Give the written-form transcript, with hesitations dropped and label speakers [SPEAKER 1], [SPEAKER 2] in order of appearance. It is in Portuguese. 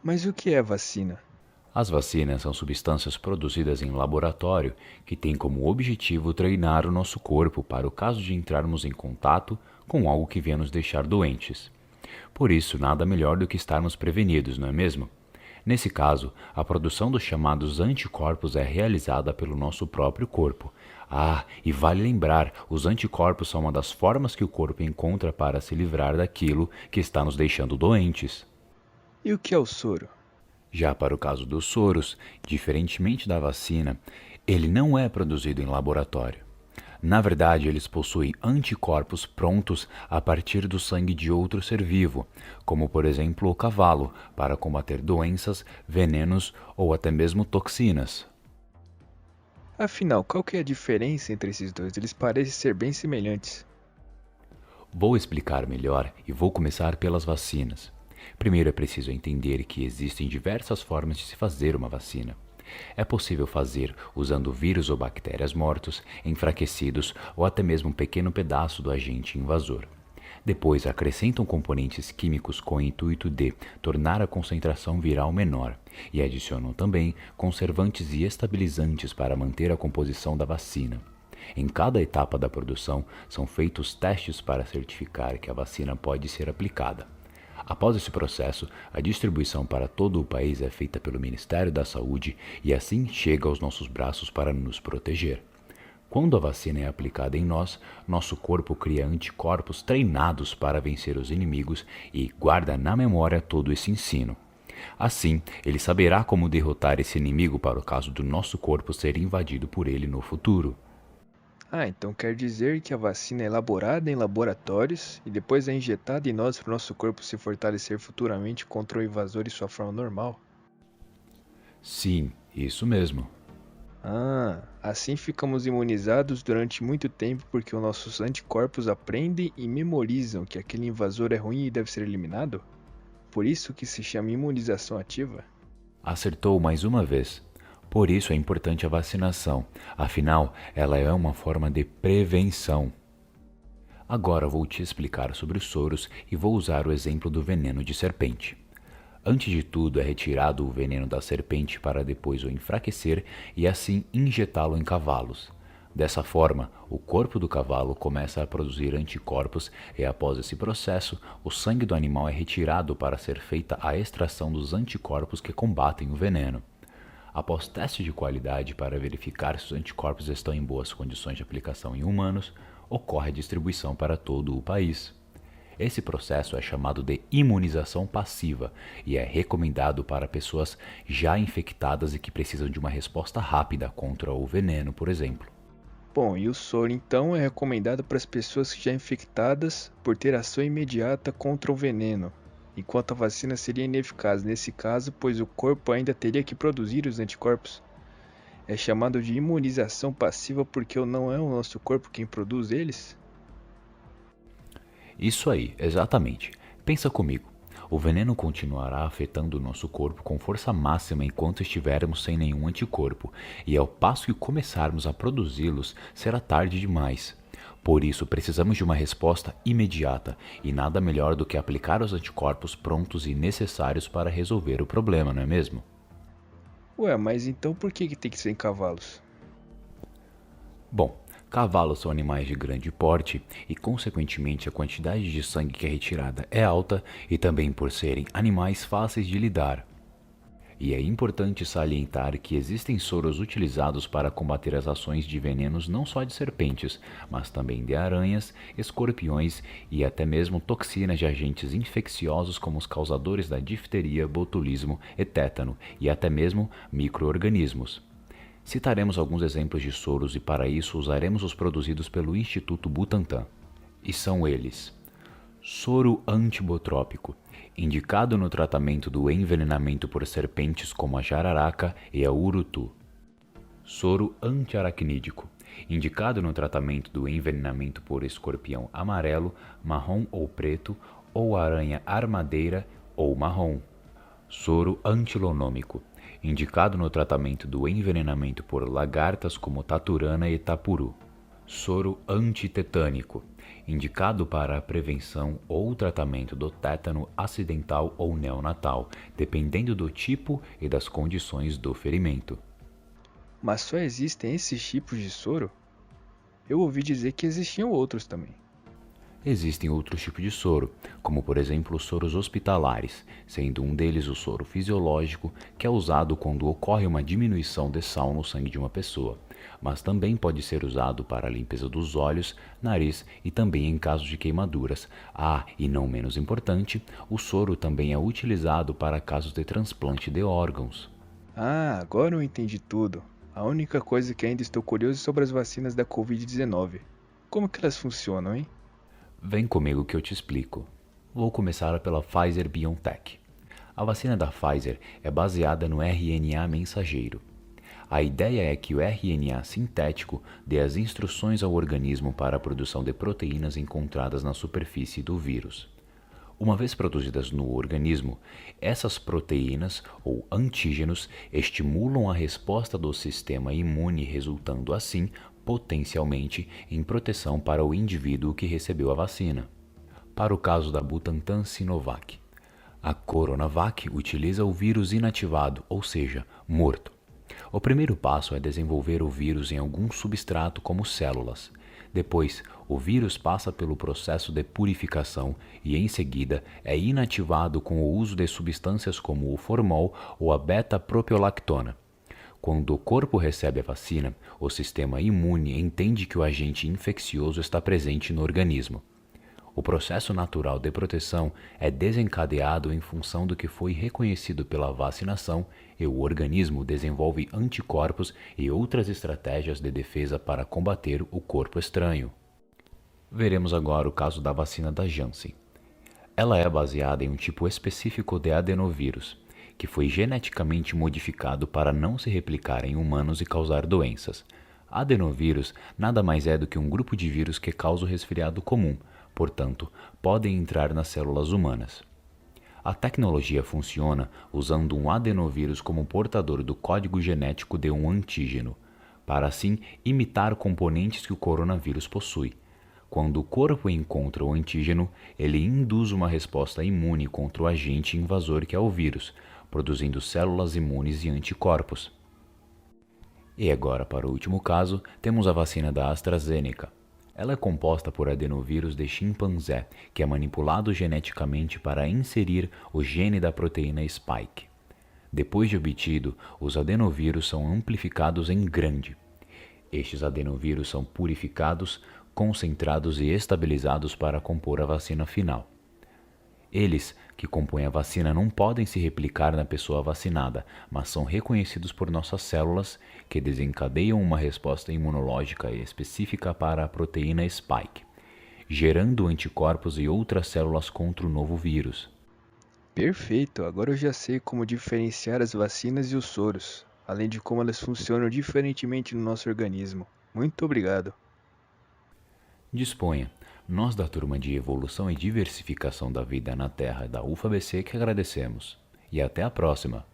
[SPEAKER 1] Mas o que é vacina?
[SPEAKER 2] As vacinas são substâncias produzidas em laboratório que têm como objetivo treinar o nosso corpo para o caso de entrarmos em contato com algo que venha nos deixar doentes. Por isso, nada melhor do que estarmos prevenidos, não é mesmo? Nesse caso, a produção dos chamados anticorpos é realizada pelo nosso próprio corpo. Ah, e vale lembrar, os anticorpos são uma das formas que o corpo encontra para se livrar daquilo que está nos deixando doentes.
[SPEAKER 1] E o que é o soro?
[SPEAKER 2] Já para o caso dos soros, diferentemente da vacina, ele não é produzido em laboratório. Na verdade, eles possuem anticorpos prontos a partir do sangue de outro ser vivo, como por exemplo o cavalo, para combater doenças, venenos ou até mesmo toxinas.
[SPEAKER 1] Afinal, qual que é a diferença entre esses dois? Eles parecem ser bem semelhantes.
[SPEAKER 2] Vou explicar melhor e vou começar pelas vacinas. Primeiro é preciso entender que existem diversas formas de se fazer uma vacina. É possível fazer usando vírus ou bactérias mortos, enfraquecidos ou até mesmo um pequeno pedaço do agente invasor. Depois acrescentam componentes químicos com o intuito de tornar a concentração viral menor e adicionam também conservantes e estabilizantes para manter a composição da vacina. Em cada etapa da produção são feitos testes para certificar que a vacina pode ser aplicada. Após esse processo, a distribuição para todo o país é feita pelo Ministério da Saúde e assim chega aos nossos braços para nos proteger. Quando a vacina é aplicada em nós, nosso corpo cria anticorpos treinados para vencer os inimigos e guarda na memória todo esse ensino. Assim, ele saberá como derrotar esse inimigo para o caso do nosso corpo ser invadido por ele no futuro.
[SPEAKER 1] Ah, então quer dizer que a vacina é elaborada em laboratórios e depois é injetada em nós para o nosso corpo se fortalecer futuramente contra o invasor em sua forma normal?
[SPEAKER 2] Sim, isso mesmo.
[SPEAKER 1] Ah, assim ficamos imunizados durante muito tempo porque os nossos anticorpos aprendem e memorizam que aquele invasor é ruim e deve ser eliminado? Por isso que se chama imunização ativa?
[SPEAKER 2] Acertou mais uma vez. Por isso é importante a vacinação, afinal, ela é uma forma de prevenção. Agora vou te explicar sobre os soros e vou usar o exemplo do veneno de serpente. Antes de tudo, é retirado o veneno da serpente para depois o enfraquecer e assim injetá-lo em cavalos. Dessa forma, o corpo do cavalo começa a produzir anticorpos e, após esse processo, o sangue do animal é retirado para ser feita a extração dos anticorpos que combatem o veneno. Após teste de qualidade para verificar se os anticorpos estão em boas condições de aplicação em humanos, ocorre a distribuição para todo o país. Esse processo é chamado de imunização passiva e é recomendado para pessoas já infectadas e que precisam de uma resposta rápida contra o veneno, por exemplo.
[SPEAKER 1] Bom, e o soro então é recomendado para as pessoas já infectadas por ter ação imediata contra o veneno, enquanto a vacina seria ineficaz nesse caso, pois o corpo ainda teria que produzir os anticorpos. É chamado de imunização passiva porque não é o nosso corpo quem produz eles?
[SPEAKER 2] Isso aí, exatamente. Pensa comigo. O veneno continuará afetando o nosso corpo com força máxima enquanto estivermos sem nenhum anticorpo, e ao passo que começarmos a produzi-los, será tarde demais. Por isso, precisamos de uma resposta imediata, e nada melhor do que aplicar os anticorpos prontos e necessários para resolver o problema, não é mesmo?
[SPEAKER 1] Ué, mas então por que tem que ser em cavalos?
[SPEAKER 2] Bom, cavalos são animais de grande porte e, consequentemente, a quantidade de sangue que é retirada é alta e também por serem animais fáceis de lidar. E é importante salientar que existem soros utilizados para combater as ações de venenos não só de serpentes, mas também de aranhas, escorpiões e até mesmo toxinas de agentes infecciosos como os causadores da difteria, botulismo e tétano e até mesmo micro-organismos. Citaremos alguns exemplos de soros e para isso usaremos os produzidos pelo Instituto Butantan. E são eles: soro antibotrópico, indicado no tratamento do envenenamento por serpentes como a jararaca e a urutu. Soro antiaracnídico, indicado no tratamento do envenenamento por escorpião amarelo, marrom ou preto, ou aranha armadeira ou marrom. Soro antilonômico, indicado no tratamento do envenenamento por lagartas como taturana e tapuru. Soro antitetânico, indicado para a prevenção ou tratamento do tétano acidental ou neonatal, dependendo do tipo e das condições do ferimento.
[SPEAKER 1] Mas só existem esses tipos de soro? Eu ouvi dizer que existiam outros também.
[SPEAKER 2] Existem outros tipos de soro, como por exemplo os soros hospitalares, sendo um deles o soro fisiológico, que é usado quando ocorre uma diminuição de sal no sangue de uma pessoa, mas também pode ser usado para a limpeza dos olhos, nariz e também em casos de queimaduras. E não menos importante, o soro também é utilizado para casos de transplante de órgãos.
[SPEAKER 1] Ah, agora eu entendi tudo. A única coisa que ainda estou curioso é sobre as vacinas da Covid-19. Como que elas funcionam, hein?
[SPEAKER 2] Vem comigo que eu te explico. Vou começar pela Pfizer-BioNTech. A vacina da Pfizer é baseada no RNA mensageiro. A ideia é que o RNA sintético dê as instruções ao organismo para a produção de proteínas encontradas na superfície do vírus. Uma vez produzidas no organismo, essas proteínas ou antígenos estimulam a resposta do sistema imune, resultando assim, potencialmente, em proteção para o indivíduo que recebeu a vacina. Para o caso da Butantan Sinovac, a Coronavac utiliza o vírus inativado, ou seja, morto. O primeiro passo é desenvolver o vírus em algum substrato como células. Depois, o vírus passa pelo processo de purificação e, em seguida, é inativado com o uso de substâncias como o formol ou a beta-propiolactona. Quando o corpo recebe a vacina, o sistema imune entende que o agente infeccioso está presente no organismo. O processo natural de proteção é desencadeado em função do que foi reconhecido pela vacinação e o organismo desenvolve anticorpos e outras estratégias de defesa para combater o corpo estranho. Veremos agora o caso da vacina da Janssen. Ela é baseada em um tipo específico de adenovírus, que foi geneticamente modificado para não se replicar em humanos e causar doenças. Adenovírus nada mais é do que um grupo de vírus que causa o resfriado comum, portanto, podem entrar nas células humanas. A tecnologia funciona usando um adenovírus como portador do código genético de um antígeno, para assim imitar componentes que o coronavírus possui. Quando o corpo encontra o antígeno, ele induz uma resposta imune contra o agente invasor que é o vírus, produzindo células imunes e anticorpos. E agora, para o último caso, temos a vacina da AstraZeneca. Ela é composta por adenovírus de chimpanzé, que é manipulado geneticamente para inserir o gene da proteína spike. Depois de obtido, os adenovírus são amplificados em grande. Estes adenovírus são purificados, concentrados e estabilizados para compor a vacina final. Eles, que compõem a vacina, não podem se replicar na pessoa vacinada, mas são reconhecidos por nossas células, que desencadeiam uma resposta imunológica específica para a proteína spike, gerando anticorpos e outras células contra o novo vírus.
[SPEAKER 1] Perfeito, agora eu já sei como diferenciar as vacinas e os soros, além de como elas funcionam diferentemente no nosso organismo. Muito obrigado.
[SPEAKER 2] Disponha. Nós da turma de Evolução e Diversificação da Vida na Terra da UFABC que agradecemos. E até a próxima!